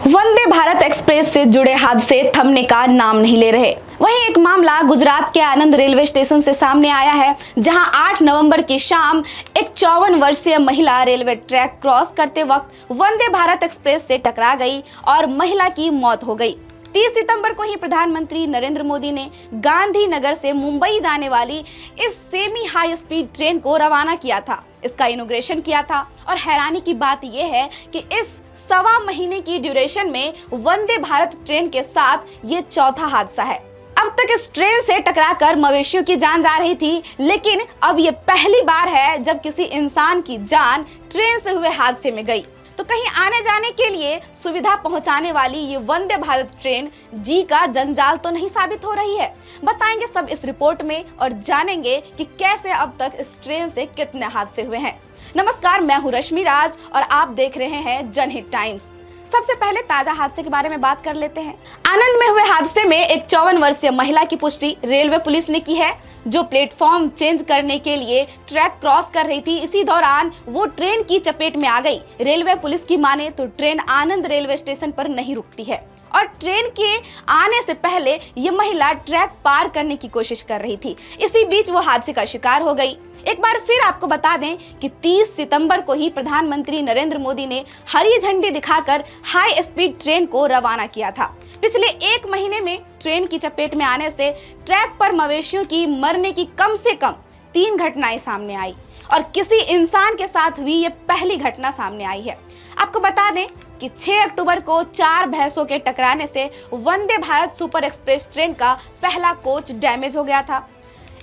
Vande Bharat express से जुड़े हादसे थमने का नाम नहीं ले रहे। वहीं एक मामला गुजरात के आनंद रेलवे स्टेशन से सामने आया है, जहां 8 नवंबर की शाम एक 54 वर्षीय महिला रेलवे ट्रैक क्रॉस करते वक्त वंदे भारत एक्सप्रेस से टकरा गई और महिला की मौत हो गई। 30 सितंबर को ही प्रधानमंत्री नरेंद्र मोदी ने गांधीनगर से मुंबई जाने वाली इस सेमी हाई स्पीड ट्रेन को रवाना किया था, इसका इनॉग्रेशन किया था। और हैरानी की बात यह है कि इस सवा महीने की ड्यूरेशन में वंदे भारत ट्रेन के साथ ये चौथा हादसा है। अब तक इस ट्रेन से टकराकर मवेशियों की जान जा रही थी, लेकिन अब ये पहली बार है जब किसी इंसान की जान ट्रेन से हुए हादसे में गई। तो कहीं आने जाने के लिए सुविधा पहुंचाने वाली ये वंदे भारत ट्रेन जी का जंजाल तो नहीं साबित हो रही है। बताएंगे सब इस रिपोर्ट में और जानेंगे कि कैसे अब तक इस ट्रेन से कितने हादसे हुए हैं। नमस्कार, मैं हूं रश्मि राज और आप देख रहे हैं जनहित टाइम्स। सबसे पहले ताजा हादसे के बारे में बात कर लेते हैं। आनंद में हुए हादसे में एक 54 वर्षीय महिला की पुष्टि रेलवे पुलिस ने की है, जो प्लेटफॉर्म चेंज करने के लिए ट्रैक क्रॉस कर रही थी। इसी दौरान वो ट्रेन की चपेट में आ गई। रेलवे पुलिस की माने तो ट्रेन आनंद रेलवे स्टेशन पर नहीं रुकती है और ट्रेन के आने से पहले ये महिला ट्रैक पार करने की कोशिश कर रही थी। इसी बीच वो हादसे का शिकार हो गई। एक बार फिर आपको बता दें कि 30 सितंबर को ही प्रधानमंत्री नरेंद्र मोदी ने हरी झंडी दिखाकर हाई स्पीड ट्रेन को रवाना किया था। पिछले एक महीने में ट्रेन की चपेट में आने से ट्रैक पर मवेशियों की मरने की कम से कम 3 घटनाएं सामने आई और किसी इंसान के साथ हुई ये पहली घटना सामने आई है। आपको बता दें कि 6 अक्टूबर को 4 भैंसों के टकराने से Vande Bharat super express train का पहला कोच डैमेज हो गया था।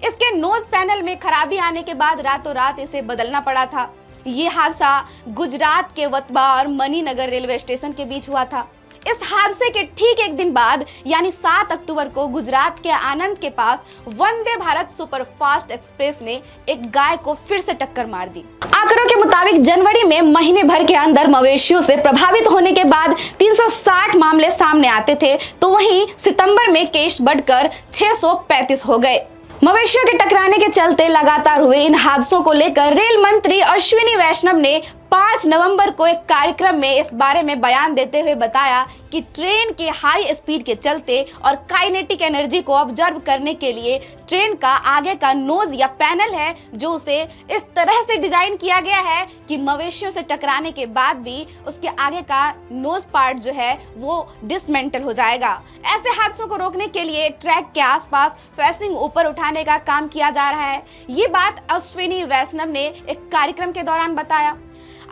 इसके नोज पैनल में खराबी आने के बाद रातों रात इसे बदलना पड़ा था। ये हादसा गुजरात के वतबा और मणिनगर रेलवे स्टेशन के बीच हुआ था। इस हादसे के ठीक एक दिन बाद यानी 7 अक्टूबर को गुजरात के आनंद के पास Vande Bharat super fast express ने एक गाय को फिर से टक्कर मार दी। आंकड़ों के मुताबिक जनवरी में महीने भर के अंदर मवेशियों से प्रभावित होने के बाद 360 मामले सामने आते थे, तो वहीं सितंबर में केस बढ़कर 635 हो गए। मवेशियों के टकराने के चलते लगातार हुए इन हादसों को लेकर रेल मंत्री अश्विनी वैष्णव ने 5 नवंबर को एक कार्यक्रम में इस बारे में बयान देते हुए बताया कि ट्रेन के हाई स्पीड के चलते और काइनेटिक एनर्जी को ऑब्जर्व करने के लिए ट्रेन का आगे का नोज या पैनल है, जो उसे इस तरह से डिजाइन किया गया है कि मवेशियों से टकराने के बाद भी उसके आगे का नोज पार्ट जो है वो डिसमेंटल हो जाएगा। ऐसे हादसों को रोकने के लिए ट्रैक के आसपास फेसिंग ऊपर उठाने का काम किया जा रहा है। ये बात अश्विनी वैष्णव ने एक कार्यक्रम के दौरान बताया।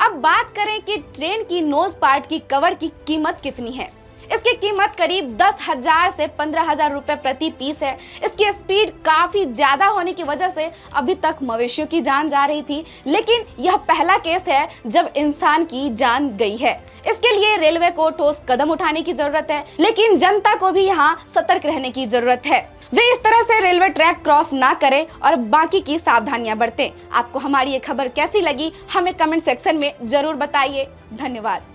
अब बात करें कि ट्रेन की नोज पार्ट की कवर की कीमत कितनी है। इसकी कीमत करीब 10,000 से 15,000 रुपए प्रति पीस है। इसकी स्पीड काफी ज्यादा होने की वजह से अभी तक मवेशियों की जान जा रही थी, लेकिन यह पहला केस है जब इंसान की जान गई है। इसके लिए रेलवे को ठोस कदम उठाने की जरूरत है, लेकिन जनता को भी यहाँ सतर्क रहने की जरूरत है। वे इस तरह से रेलवे ट्रैक क्रॉस ना करें और बाकी की सावधानियां बरतें। आपको हमारी ये खबर कैसी लगी हमें कमेंट सेक्शन में जरूर बताइए। धन्यवाद।